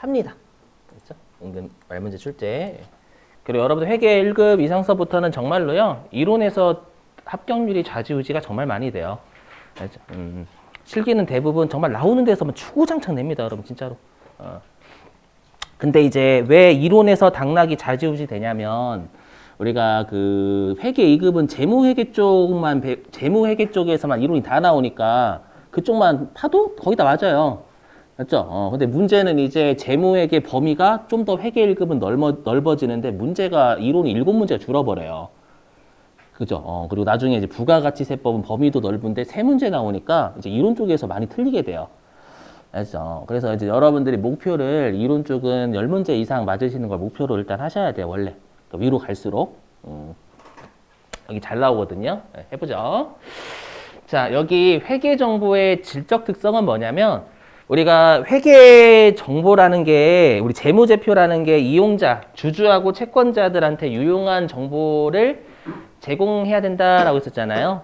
합니다. 그렇죠? 은근 말문제 출제. 그리고 여러분들 회계 1급 이상서부터는 정말로요, 이론에서 합격률이 좌지우지가 정말 많이 돼요. 알죠? 실기는 대부분 정말 나오는 데서만 추구장창 냅니다, 여러분, 진짜로. 근데 이제 왜 이론에서 당락이 좌지우지 되냐면, 우리가 그 회계 2급은 재무회계 쪽만, 재무회계 쪽에서만 이론이 다 나오니까 그쪽만 파도 거의 다 맞아요. 맞죠? 근데 문제는 이제 재무회계 범위가 좀 더 회계 1급은 넓어지는데 문제가 이론이 7문제가 줄어버려요. 그죠? 그리고 나중에 이제 부가가치세법은 범위도 넓은데 3문제 나오니까 이제 이론 쪽에서 많이 틀리게 돼요. 알죠? 그래서 이제 여러분들이 목표를 이론 쪽은 10문제 이상 맞으시는 걸 목표로 일단 하셔야 돼요, 원래. 그러니까 위로 갈수록. 여기 잘 나오거든요. 네, 해보죠. 자, 여기 회계 정보의 질적 특성은 뭐냐면, 우리가 회계 정보라는 게, 우리 재무제표라는 게 이용자, 주주하고 채권자들한테 유용한 정보를 제공해야 된다라고 했었잖아요.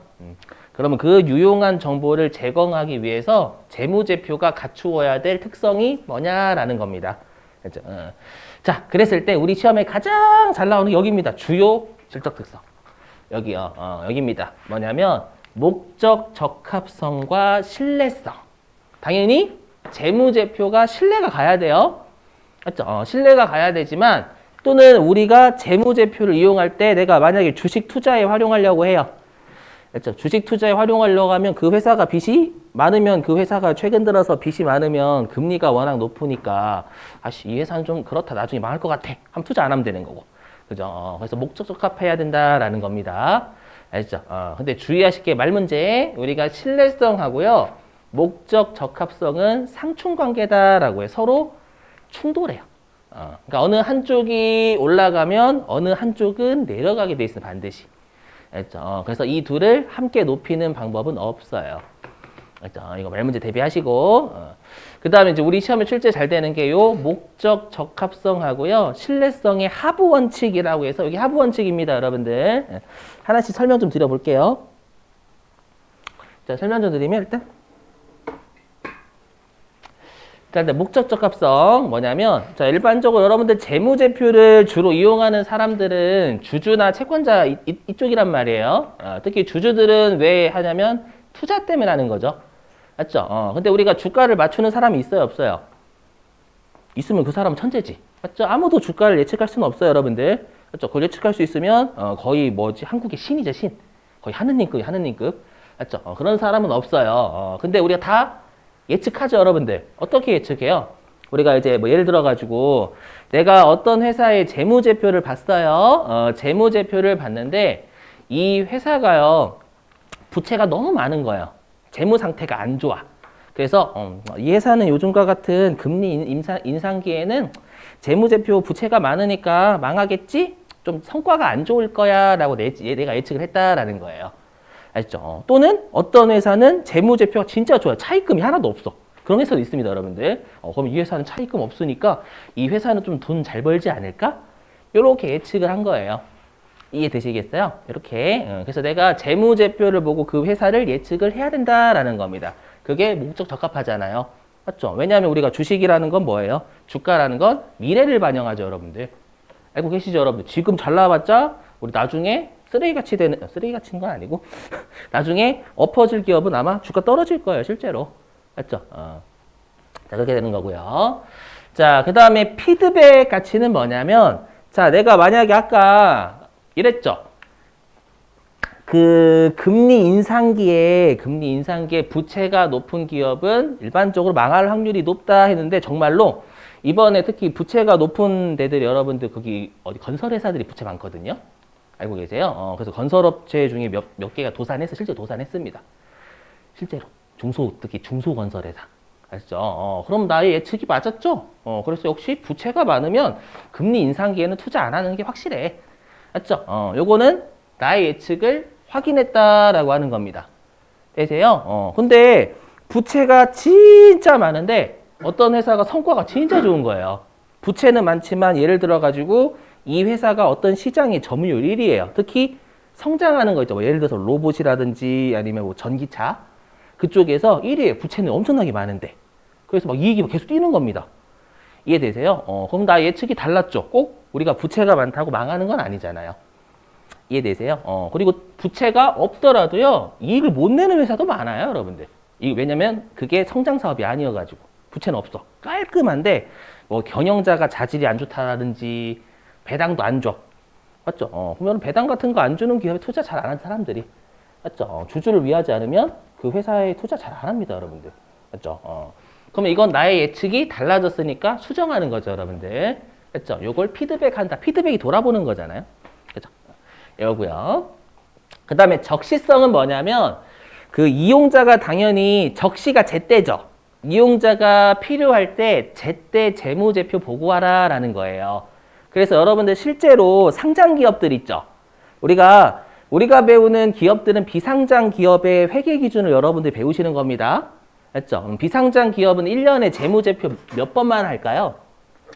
그러면 그 유용한 정보를 제공하기 위해서 재무제표가 갖추어야 될 특성이 뭐냐라는 겁니다. 그렇죠? 자, 그랬을 때 우리 시험에 가장 잘 나오는 게 여기입니다. 주요 질적 특성. 여기요. 여기입니다. 뭐냐면 목적 적합성과 신뢰성. 당연히 재무제표가 신뢰가 가야 돼요. 맞죠? 신뢰가 가야 되지만 또는 우리가 재무제표를 이용할 때 내가 만약에 주식 투자에 활용하려고 해요. 그렇죠? 주식 투자에 활용하려고 하면 그 회사가 빚이 많으면 그 회사가 최근 들어서 빚이 많으면 금리가 워낙 높으니까 아씨 이 회사는 좀 그렇다 나중에 망할 것 같아 하면 투자 안 하면 되는 거고 그죠? 그래서 목적 적합해야 된다라는 겁니다. 알죠? 근데 주의하실 게 말문제 우리가 신뢰성하고요 목적 적합성은 상충관계다라고 해요. 서로 충돌해요. 그러니까 어느 한쪽이 올라가면 어느 한쪽은 내려가게 돼 있어요. 반드시. 알죠? 그래서 이 둘을 함께 높이는 방법은 없어요. 알죠? 이거 말문제 대비하시고 그 다음에 이제 우리 시험에 출제 잘 되는 게 요 목적 적합성하고요 신뢰성의 하부 원칙이라고 해서 여기 하부 원칙입니다, 여러분들. 하나씩 설명 좀 드려볼게요. 자, 설명 좀 드리면 일단 목적 적합성 뭐냐면 자 일반적으로 여러분들 재무제표를 주로 이용하는 사람들은 주주나 채권자 이쪽이란 말이에요. 특히 주주들은 왜 하냐면 투자 때문에 하는 거죠. 맞죠? 근데 우리가 주가를 맞추는 사람이 있어요, 없어요? 있으면 그 사람은 천재지. 맞죠? 아무도 주가를 예측할 수는 없어요, 여러분들. 맞죠? 그걸 예측할 수 있으면 거의 뭐지? 한국의 신이죠, 신. 거의 하느님급. 맞죠? 그런 사람은 없어요. 근데 우리가 다 예측하죠, 여러분들. 어떻게 예측해요? 우리가 이제 뭐 예를 들어 가지고 내가 어떤 회사의 재무제표를 봤어요. 재무제표를 봤는데 이 회사가요 부채가 너무 많은 거예요. 재무 상태가 안 좋아. 그래서 이 회사는 요즘과 같은 금리 인상기에는 재무제표 부채가 많으니까 망하겠지? 좀 성과가 안 좋을 거야 라고 내가 예측을 했다라는 거예요. 아시죠? 또는 어떤 회사는 재무제표가 진짜 좋아요. 차입금이 하나도 없어. 그런 회사도 있습니다, 여러분들. 그럼 이 회사는 차입금 없으니까 이 회사는 좀 돈 잘 벌지 않을까? 이렇게 예측을 한 거예요. 이해되시겠어요? 이렇게. 그래서 내가 재무제표를 보고 그 회사를 예측을 해야 된다라는 겁니다. 그게 목적 적합하잖아요. 맞죠? 왜냐하면 우리가 주식이라는 건 뭐예요? 주가라는 건 미래를 반영하죠, 여러분들. 알고 계시죠, 여러분들? 지금 잘 나와봤자 우리 나중에 쓰레기같이 되는, 쓰레기같은 건 아니고 나중에 엎어질 기업은 아마 주가 떨어질 거예요, 실제로. 맞죠? 자, 그렇게 되는 거고요. 자, 그 다음에 피드백 가치는 뭐냐면 자, 내가 만약에 아까 이랬죠. 그 금리 인상기에 부채가 높은 기업은 일반적으로 망할 확률이 높다 했는데 정말로 이번에 특히 부채가 높은 데들 여러분들 거기 어디 건설회사들이 부채 많거든요. 알고 계세요? 그래서 건설업체 중에 몇 개가 실제로 도산했습니다. 실제로. 특히 중소건설회사. 아시죠? 그럼 나의 예측이 맞았죠? 그래서 역시 부채가 많으면 금리 인상기에는 투자 안 하는 게 확실해. 맞죠? 요거는 나의 예측을 확인했다라고 하는 겁니다. 되세요? 근데 부채가 진짜 많은데 어떤 회사가 성과가 진짜 좋은 거예요. 부채는 많지만 예를 들어가지고 이 회사가 어떤 시장의 점유율 1위예요. 특히 성장하는 거 있죠. 뭐 예를 들어서 로봇이라든지 아니면 뭐 전기차 그쪽에서 1위에 부채는 엄청나게 많은데 그래서 막 이익이 계속 뛰는 겁니다. 이해되세요? 그럼 나 예측이 달랐죠. 꼭 우리가 부채가 많다고 망하는 건 아니잖아요. 이해되세요? 그리고 부채가 없더라도요, 이익을 못 내는 회사도 많아요, 여러분들. 왜냐면 그게 성장 사업이 아니어가지고. 부채는 없어. 깔끔한데, 뭐 경영자가 자질이 안 좋다라든지, 배당도 안 줘. 맞죠? 보면 배당 같은 거 안 주는 기업에 투자 잘 안 하는 사람들이. 맞죠? 주주를 위하지 않으면 그 회사에 투자 잘 안 합니다, 여러분들. 맞죠? 그러면 이건 나의 예측이 달라졌으니까 수정하는 거죠, 여러분들. 그렇죠? 요걸 피드백한다. 피드백이 돌아보는 거잖아요. 그렇죠? 이거고요. 그 다음에 적시성은 뭐냐면 그 이용자가 당연히 적시가 제때죠. 이용자가 필요할 때 제때 재무제표 보고하라 라는 거예요. 그래서 여러분들 실제로 상장 기업들 있죠. 우리가 배우는 기업들은 비상장 기업의 회계 기준을 여러분들이 배우시는 겁니다. 맞죠? 비상장 기업은 1년에 재무제표 몇 번만 할까요?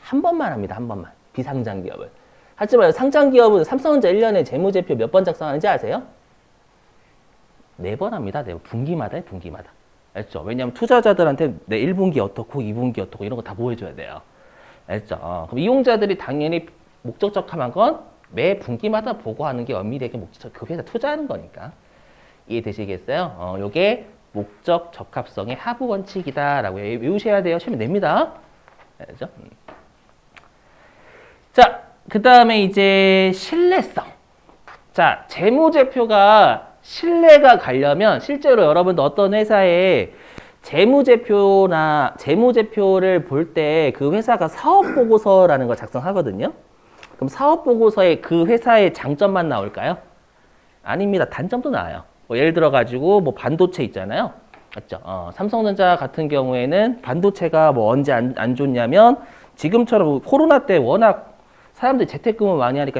한 번만 합니다. 한 번만. 비상장 기업은. 하지만 상장 기업은 삼성전자 1년에 재무제표 몇 번 작성하는지 아세요? 4번 합니다. 4번. 분기마다 분기마다. 알죠? 왜냐하면 투자자들한테 내 1분기 어떻고 2분기 어떻고 이런 거 다 보여줘야 돼요. 알죠? 그럼 이용자들이 당연히 목적적한 건 매 분기마다 보고하는 게 엄밀하게 목적, 그 회사 투자하는 거니까. 이해되시겠어요? 요게 목적 적합성의 하부 원칙이다라고 외우셔야 돼요. 시험에 냅니다. 알죠? 자, 그 다음에 이제 신뢰성. 자, 재무제표가 신뢰가 가려면 실제로 여러분도 어떤 회사에 재무제표를 볼 때 그 회사가 사업보고서라는 걸 작성하거든요. 그럼 사업보고서에 그 회사의 장점만 나올까요? 아닙니다. 단점도 나와요. 뭐 예를 들어가지고 뭐 반도체 있잖아요. 맞죠? 삼성전자 같은 경우에는 반도체가 뭐 언제 안 좋냐면 지금처럼 코로나 때 워낙 사람들이 재택근무 많이 하니까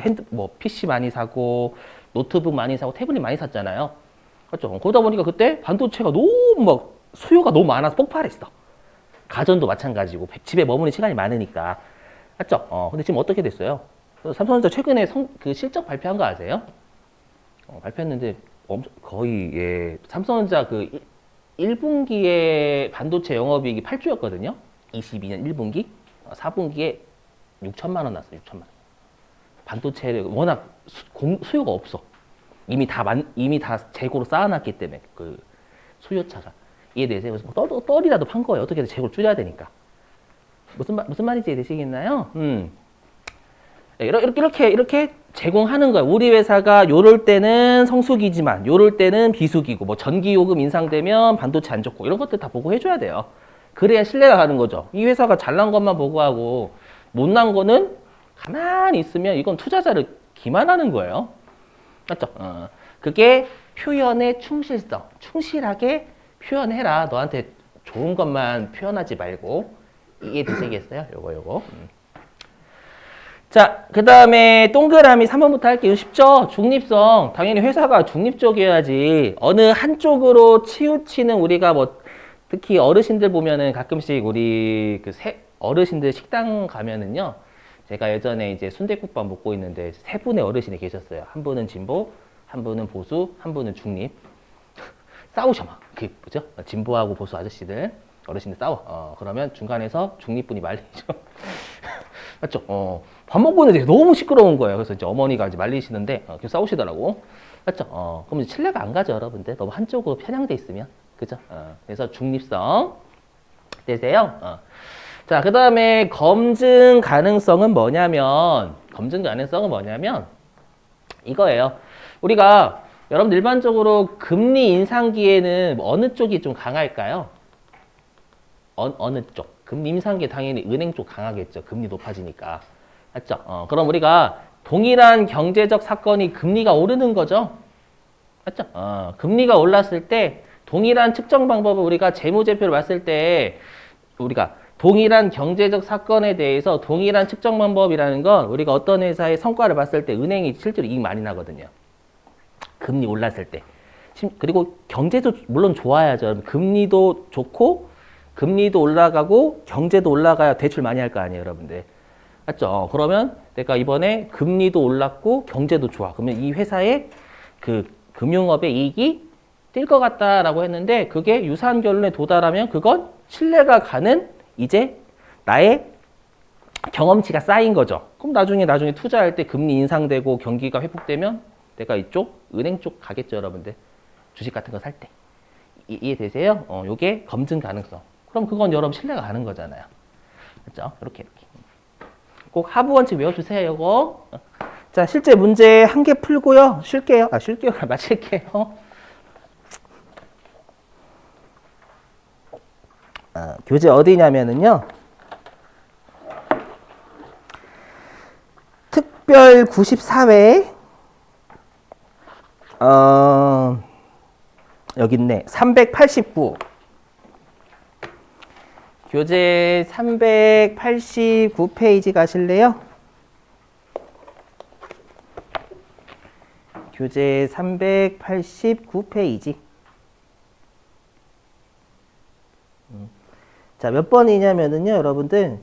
PC 많이 사고 노트북 많이 사고 태블릿 많이 샀잖아요. 그렇죠? 그러다 보니까 그때 반도체가 너무 막 수요가 너무 많아서 폭발했어. 가전도 마찬가지고 집에 머무는 시간이 많으니까. 맞죠? 근데 지금 어떻게 됐어요? 삼성전자 최근에 그 실적 발표한 거 아세요? 발표했는데 거의 삼성전자 그 1분기에 반도체 영업이익이 8조였거든요. 22년 1분기. 4분기에 6천만 원 났어요. 6천만 원. 반도체를 워낙 수요가 없어. 이미 다 재고로 쌓아놨기 때문에 그 수요차가. 이해되세요? 그래서 떨이라도 판 거예요. 어떻게든 재고를 줄여야 되니까. 무슨 말인지 이해되시겠나요? 이렇게 제공하는 거예요. 우리 회사가 요럴 때는 성수기지만 요럴 때는 비수기고 뭐 전기요금 인상되면 반도체 안 좋고 이런 것들 다 보고해줘야 돼요. 그래야 신뢰가 가는 거죠. 이 회사가 잘난 것만 보고하고 못난 거는 가만히 있으면 이건 투자자를 기만하는 거예요. 맞죠? 그게 표현의 충실성. 충실하게 표현해라. 너한테 좋은 것만 표현하지 말고. 이해되시겠어요? 요거. 자, 그 다음에 동그라미 3번부터 할게요. 쉽죠? 중립성. 당연히 회사가 중립적이어야지. 어느 한쪽으로 치우치는 우리가 뭐, 특히 어르신들 보면은 가끔씩 우리 어르신들 식당 가면은요. 제가 예전에 이제 순댓국밥 먹고 있는데 3분의 어르신이 계셨어요. 한 분은 진보, 한 분은 보수, 한 분은 중립. 싸우셔 막. 그게 뭐죠? 진보하고 보수 아저씨들, 어르신들 싸워. 그러면 중간에서 중립분이 말리죠. 맞죠? 밥 먹고 있는데 너무 시끄러운 거예요. 그래서 이제 어머니가 이제 말리시는데, 계속 싸우시더라고. 맞죠? 그럼 이제 신뢰가 안 가죠, 여러분들. 너무 한쪽으로 편향돼 있으면. 그죠? 그래서 중립성. 되세요? 자, 그 다음에 검증 가능성은 뭐냐면, 이거예요. 우리가 여러분들 일반적으로 금리 인상기에는 어느 쪽이 좀 강할까요? 어느 쪽? 금리 인상기에 당연히 은행 쪽 강하겠죠. 금리 높아지니까. 맞죠? 그럼 우리가 동일한 경제적 사건이 금리가 오르는 거죠. 맞죠? 금리가 올랐을 때 동일한 측정 방법을 우리가 재무제표를 봤을 때 우리가 동일한 경제적 사건에 대해서 동일한 측정 방법이라는 건 우리가 어떤 회사의 성과를 봤을 때 은행이 실제로 이익 많이 나거든요. 금리 올랐을 때. 그리고 경제도 물론 좋아야죠. 금리도 좋고 금리도 올라가고 경제도 올라가야 대출 많이 할 거 아니에요, 여러분들. 맞죠? 그러면 내가 이번에 금리도 올랐고 경제도 좋아. 그러면 이 회사의 그 금융업의 이익이 뛸 것 같다라고 했는데 그게 유사한 결론에 도달하면 그건 신뢰가 가는 이제 나의 경험치가 쌓인 거죠. 그럼 나중에 투자할 때 금리 인상되고 경기가 회복되면 내가 이쪽 은행 쪽 가겠죠, 여러분들. 주식 같은 거 살 때. 이해되세요? 요게 검증 가능성. 그럼 그건 여러분 신뢰가 가는 거잖아요. 그렇죠? 이렇게. 꼭 하부 원칙 외워주세요, 요거. 자, 실제 문제 한 개 풀고요. 쉴게요. 마칠게요. 교재 어디냐면은요. 특별 94회. 여기 있네. 389. 교재 389페이지 가실래요? 교재 389페이지. 자, 몇 번이냐면은요, 여러분들,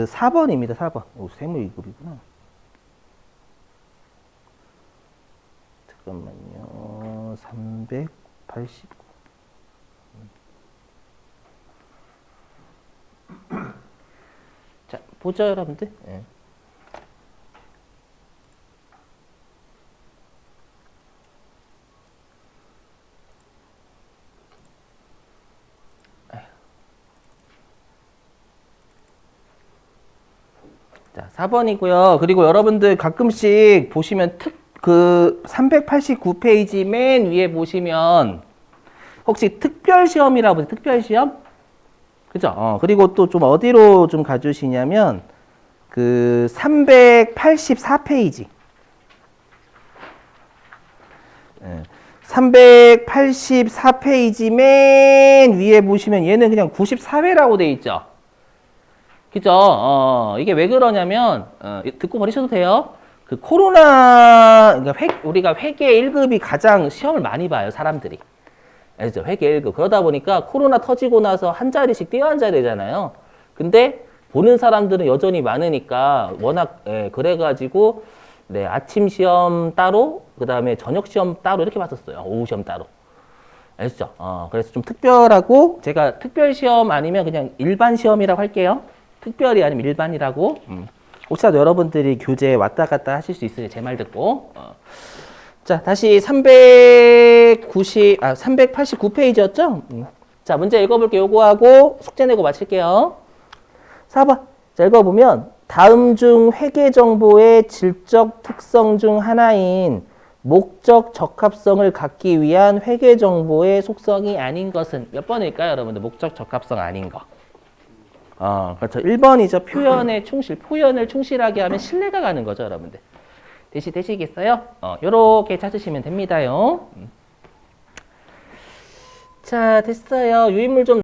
4번입니다, 4번. 오, 세무 2급이구나. 잠깐만요. 389. 자, 보죠, 여러분들. 네. 자, 4번이고요. 그리고 여러분들 가끔씩 보시면 389페이지 맨 위에 보시면 혹시 특별시험이라고 보세요. 특별시험? 그죠? 그리고 또 좀 어디로 좀 가주시냐면 384페이지. 384페이지 맨 위에 보시면 얘는 그냥 94회라고 돼 있죠. 그죠? 이게 왜 그러냐면, 듣고 버리셔도 돼요. 그러니까 우리가 회계 1급이 가장 시험을 많이 봐요, 사람들이. 알죠? 회계 1급. 그러다 보니까 코로나 터지고 나서 한 자리씩 떼어앉아야 되잖아요. 근데 보는 사람들은 여전히 많으니까 워낙, 그래가지고, 네, 아침 시험 따로, 그 다음에 저녁 시험 따로 이렇게 봤었어요. 오후 시험 따로. 알죠? 그래서 좀 특별하고, 제가 특별 시험 아니면 그냥 일반 시험이라고 할게요. 특별히 아니면 일반이라고. 혹시라도 여러분들이 교재에 왔다 갔다 하실 수 있으니 제 말 듣고. 자, 다시 389페이지였죠? 자, 문제 읽어볼게요. 요거하고 숙제 내고 마칠게요. 4번. 자, 읽어보면 다음 중 회계 정보의 질적 특성 중 하나인 목적 적합성을 갖기 위한 회계 정보의 속성이 아닌 것은 몇 번일까요, 여러분들? 목적 적합성 아닌 거. 그렇죠. 1번이죠. 표현을 충실하게 하면 신뢰가 가는 거죠, 여러분들. 되시겠어요? 요렇게 찾으시면 됩니다요. 자, 됐어요. 유인물 좀